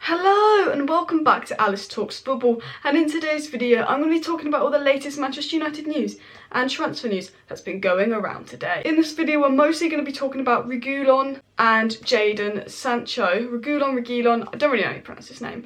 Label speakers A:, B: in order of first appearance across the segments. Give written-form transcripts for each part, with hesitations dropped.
A: Hello and welcome back to Alice Talks Football, and in today's video I'm going to be talking about all the latest Manchester United news and transfer news that's been going around today. In this video we're mostly going to be talking about Reguilon and Jadon Sancho. Reguilon, I don't really know how you pronounce his name.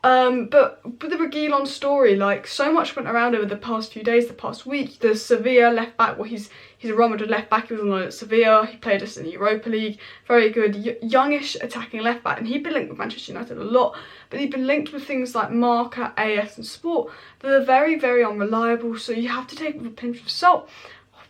A: But with the Reguilon story, like, so much went around over the past few days, the past week. The Sevilla left back, well, he's a Romano left back. He was on loan at Sevilla. He played us in the Europa League. Very good, youngish attacking left back, and he'd been linked with Manchester United a lot. But he'd been linked with things like Marca, AS, and Sport that are very, very unreliable. So you have to take it with a pinch of salt.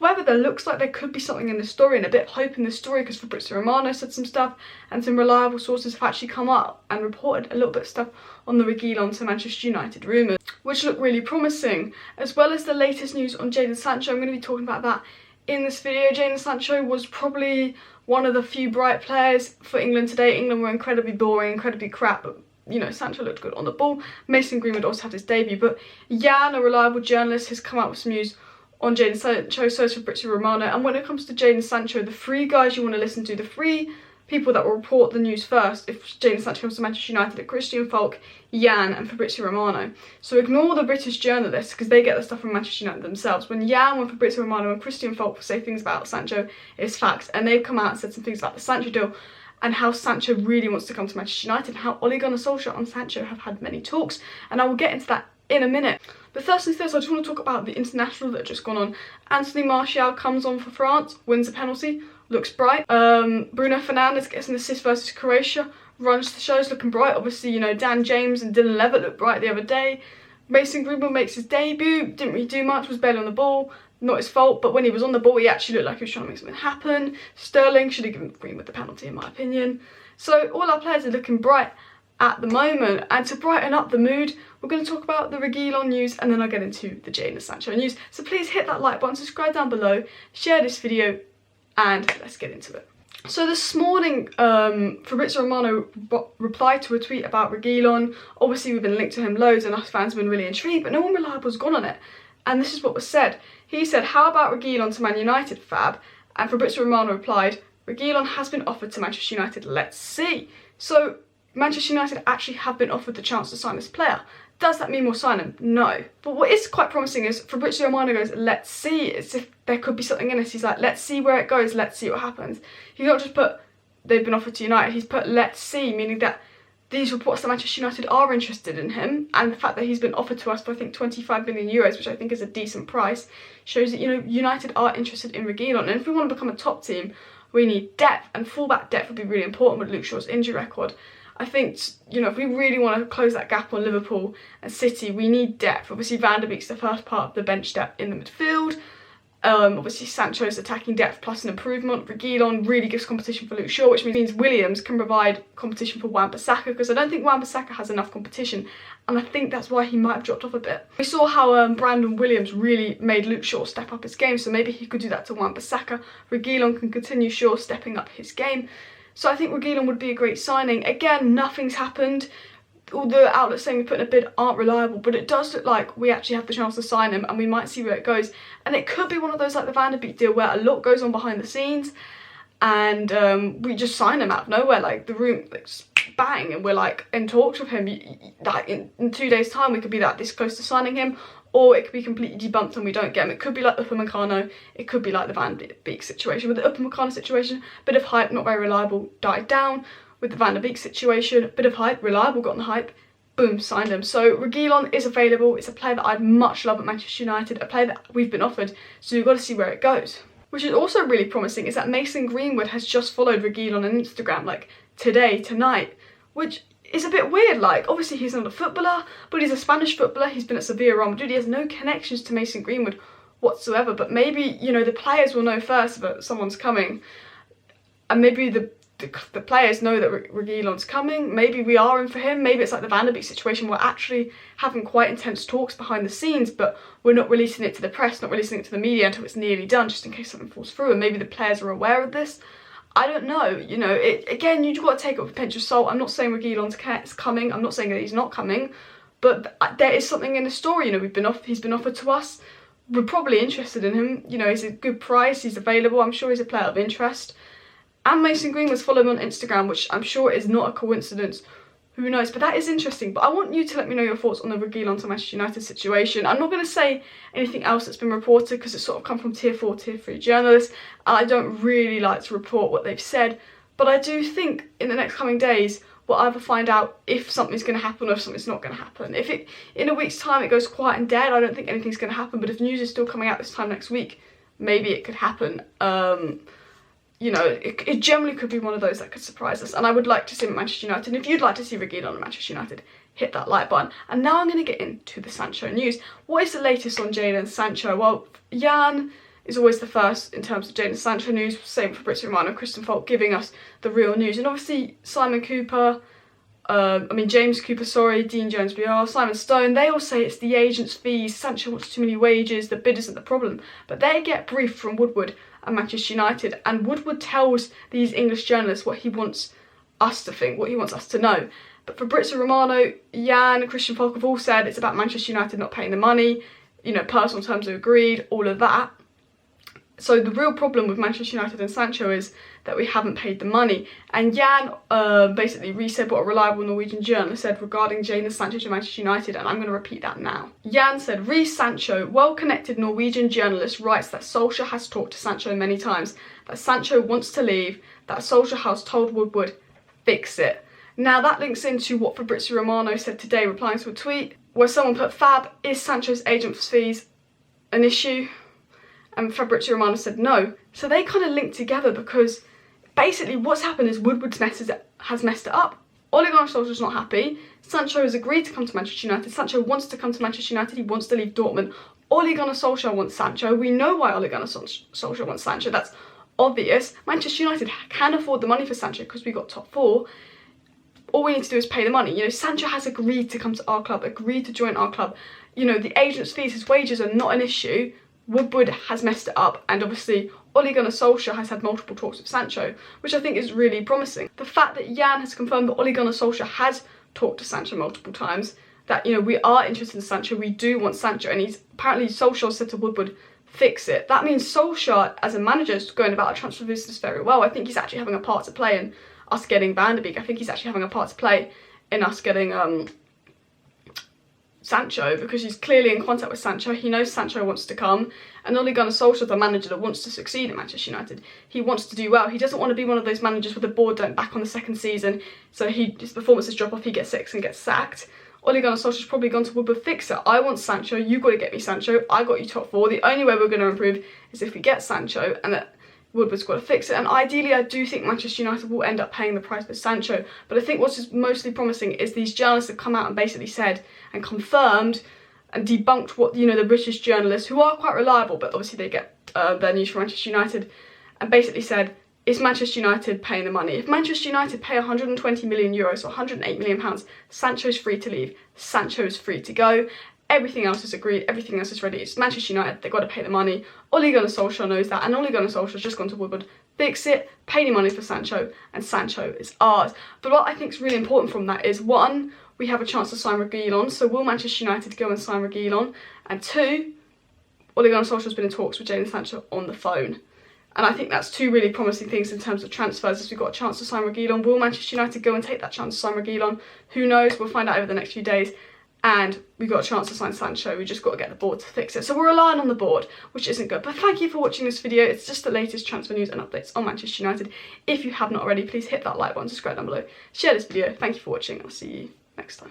A: However, there looks like there could be something in the story and a bit of hope in the story, because FabrizioRomano said some stuff and some reliable sources have actually come up and reported a little bit of stuff on the Reguilon to Manchester United rumours, which look really promising, as well as the latest news on Jadon Sancho. I'm going to be talking about that in this video. Jadon Sancho was probably one of the few bright players for England today. England were incredibly boring, incredibly crap, but you know, Sancho looked good on the ball. Mason Greenwood also had his debut, but Jan, a reliable journalist, has come out with some news on Jadon Sancho, so is FabrizioRomano. And when it comes to Jadon Sancho, the three guys you want to listen to, the three people that will report the news first if Jadon Sancho comes to Manchester United, are Christian Falk, Jan and FabrizioRomano. So ignore the British journalists, because they get the stuff from Manchester United themselves. When FabrizioRomano and Christian Falk say things about Sancho, it's facts. And they've come out and said some things about the Sancho deal and how Sancho really wants to come to Manchester United, and how Ole Gunnar Solskjaer and Sancho have had many talks. And I will get into that in a minute. But first things first, I just want to talk about the international that just gone on. Anthony Martial comes on for France, wins a penalty, looks bright. Bruno Fernandes gets an assist versus Croatia, runs the shows, looking bright. Obviously, you know, Dan James and Dylan Levitt looked bright the other day. Mason Greenwood makes his debut, didn't really do much, was barely on the ball. Not his fault, but when he was on the ball, he actually looked like he was trying to make something happen. Sterling should have given Greenwood the penalty, in my opinion. So all our players are looking bright at the moment, and to brighten up the mood, we're going to talk about the Reguilon news, and then I'll get into the Jadon Sancho news. So please hit that like button, subscribe down below, share this video, and let's get into it. So this morning, FabrizioRomano replied to a tweet about Reguilon. Obviously, we've been linked to him loads, and us fans have been really intrigued, but no one reliable has gone on it. And this is what was said. He said, "How about Reguilon to Man United, Fab?" And FabrizioRomano replied, "Reguilon has been offered to Manchester United. Let's see." So Manchester United actually have been offered the chance to sign this player. Does that mean we'll sign him? No. But what is quite promising is FabrizioRomano goes, "Let's see." It's if there could be something in this. He's like, let's see where it goes, let's see what happens. He's not just put, they've been offered to United, he's put, let's see, meaning that these reports that Manchester United are interested in him, and the fact that he's been offered to us for, I think, 25 million euros, which I think is a decent price, shows that, you know, United are interested in Reguilon. And if we want to become a top team, we need depth, and fullback depth would be really important with Luke Shaw's injury record. I think, you know, if we really want to close that gap on Liverpool and City, we need depth. Obviously, Van der Beek's the first part of the bench depth in the midfield. Obviously, Sancho's attacking depth plus an improvement. Reguilon really gives competition for Luke Shaw, which means Williams can provide competition for Wan-Bissaka, because I don't think Wan-Bissaka has enough competition, and I think that's why he might have dropped off a bit. We saw how Brandon Williams really made Luke Shaw step up his game, so maybe he could do that to Wan-Bissaka. Reguilon can continue Shaw stepping up his game. So I think Reguilon would be a great signing. Again, nothing's happened. All the outlets saying we put in a bid aren't reliable, but it does look like we actually have the chance to sign him, and we might see where it goes. And it could be one of those like the Van der Beek deal, where a lot goes on behind the scenes, and we just sign him out of nowhere, like the room, like, bang, and we're like in talks with him. Like in 2 days' time, we could be that this close to signing him, or it could be completely debunked and we don't get him. It could be like Upamecano, it could be like the Van der Beek situation. With the Upamecano situation, bit of hype, not very reliable, died down. With the Van der Beek situation, bit of hype, reliable, got on the hype, boom, signed him. So Reguilon is available. It's a player that I'd much love at Manchester United, a player that we've been offered, so we've got to see where it goes. Which is also really promising is that Mason Greenwood has just followed Reguilon on Instagram, like today, tonight, which is a bit weird. Like, obviously he's not a footballer, but he's a Spanish footballer. He's been at Sevilla, Romano. He has no connections to Mason Greenwood whatsoever, but maybe, you know, the players will know first that someone's coming, and maybe the players know that Reguilon's coming. Maybe we are in for him. Maybe it's like the Van der Beek situation. We're actually having quite intense talks behind the scenes, but we're not releasing it to the press, not releasing it to the media until it's nearly done, just in case something falls through. And maybe the players are aware of this. I don't know. You know, again, you've got to take it with a pinch of salt. I'm not saying Reguilon's coming. I'm not saying that he's not coming, but there is something in the story. You know, he's been offered to us. We're probably interested in him. You know, he's a good price. He's available. I'm sure he's a player of interest. And Mason Greenwood's following him on Instagram, which I'm sure is not a coincidence Who knows? But that is interesting. But I want you to let me know your thoughts on the Reguilon to Manchester United situation. I'm not going to say anything else that's been reported because it's sort of come from tier 4, tier 3 journalists. And I don't really like to report what they've said. But I do think in the next coming days, we'll either find out if something's going to happen or if something's not going to happen. If it in a week's time it goes quiet and dead, I don't think anything's going to happen. But if news is still coming out this time next week, maybe it could happen. You know, it generally could be one of those that could surprise us. And I would like to see him at Manchester United. And if you'd like to see Reguilon at Manchester United, hit that like button. And now I'm going to get into the Sancho news. What is the latest on Jadon Sancho? Well, Jan is always the first in terms of Jadon Sancho news. Same for FabrizioRomano, Kristen Falk giving us the real news. And obviously James Cooper, sorry, Dean Jones BR, Simon Stone, they all say it's the agent's fees, Sancho wants too many wages, the bid isn't the problem. But they get briefed from Woodward at Manchester United, and Woodward tells these English journalists what he wants us to think, what he wants us to know. But FabrizioRomano, Jan, Christian Falk have all said it's about Manchester United not paying the money, you know, personal terms are agreed, all of that. So the real problem with Manchester United and Sancho is that we haven't paid the money. And Jan basically re-said what a reliable Norwegian journalist said regarding Jadon Sancho to Manchester United, and I'm going to repeat that now. Jan said, Sancho, well-connected Norwegian journalist, writes that Solskjaer has talked to Sancho many times, that Sancho wants to leave, that Solskjaer has told Woodward, fix it. Now that links into what FabrizioRomano said today, replying to a tweet where someone put, Fab, is Sancho's agent's fees an issue? And FabrizioRomano said no. So they kind of linked together because basically what's happened is Woodward's has messed it up. Ole Gunnar Solskjaer's not happy. Sancho has agreed to come to Manchester United. Sancho wants to come to Manchester United. He wants to leave Dortmund. Ole Gunnar Solskjaer wants Sancho. We know why Ole Gunnar Solskjaer wants Sancho. That's obvious. Manchester United can afford the money for Sancho because we got top 4. All we need to do is pay the money. You know, Sancho has agreed to come to our club, agreed to join our club. You know, the agent's fees, his wages are not an issue. Woodward has messed it up, and obviously Ole Gunnar Solskjaer has had multiple talks with Sancho, which I think is really promising. The fact that Jan has confirmed that Ole Gunnar Solskjaer has talked to Sancho multiple times, that, you know, we are interested in Sancho, we do want Sancho, and he's apparently Solskjaer said to Woodward, fix it. That means Solskjaer as a manager is going about a transfer business very well. I think he's actually having a part to play in us getting Van de Beek. I think he's actually having a part to play in us getting Sancho, because he's clearly in contact with Sancho. He knows Sancho wants to come, and Ole Gunnar Solskjaer, the manager that wants to succeed at Manchester United, he wants to do well. He doesn't want to be one of those managers where the board don't back on the second season, so his performances drop off, he gets 6 and gets sacked. Ole Gunnar Solskjaer's probably gone to Woodward, fix it. I want Sancho, you got to get me Sancho, I got you top 4. The only way we're going to improve is if we get Sancho, and that Woodward's got to fix it. And ideally, I do think Manchester United will end up paying the price for Sancho. But I think what's mostly promising is these journalists have come out and basically said and confirmed and debunked what, you know, the British journalists, who are quite reliable, but obviously they get their news from Manchester United, and basically said, is Manchester United paying the money? If Manchester United pay 120 million euros or 108 million pounds, Sancho's free to leave, Sancho's free to go. Everything else is agreed, everything else is ready. It's Manchester United, they've got to pay the money. Ole Gunnar Solskjaer knows that, and Ole Gunnar Solskjaer's just gone to Woodward, fix it, pay the money for Sancho, and Sancho is ours. But what I think is really important from that is, 1, we have a chance to sign Reguilon, so will Manchester United go and sign Reguilon? And 2, Ole Gunnar Solskjaer's been in talks with Jadon Sancho on the phone. And I think that's 2 really promising things in terms of transfers, as we've got a chance to sign Reguilon. Will Manchester United go and take that chance to sign Reguilon? Who knows, we'll find out over the next few days. And we got a chance to sign Sancho, we just got to get the board to fix it. So we're relying on the board, which isn't good. But thank you for watching this video. It's just the latest transfer news and updates on Manchester United. If you have not already, please hit that like button, subscribe down below, share this video. Thank you for watching, and I'll see you next time.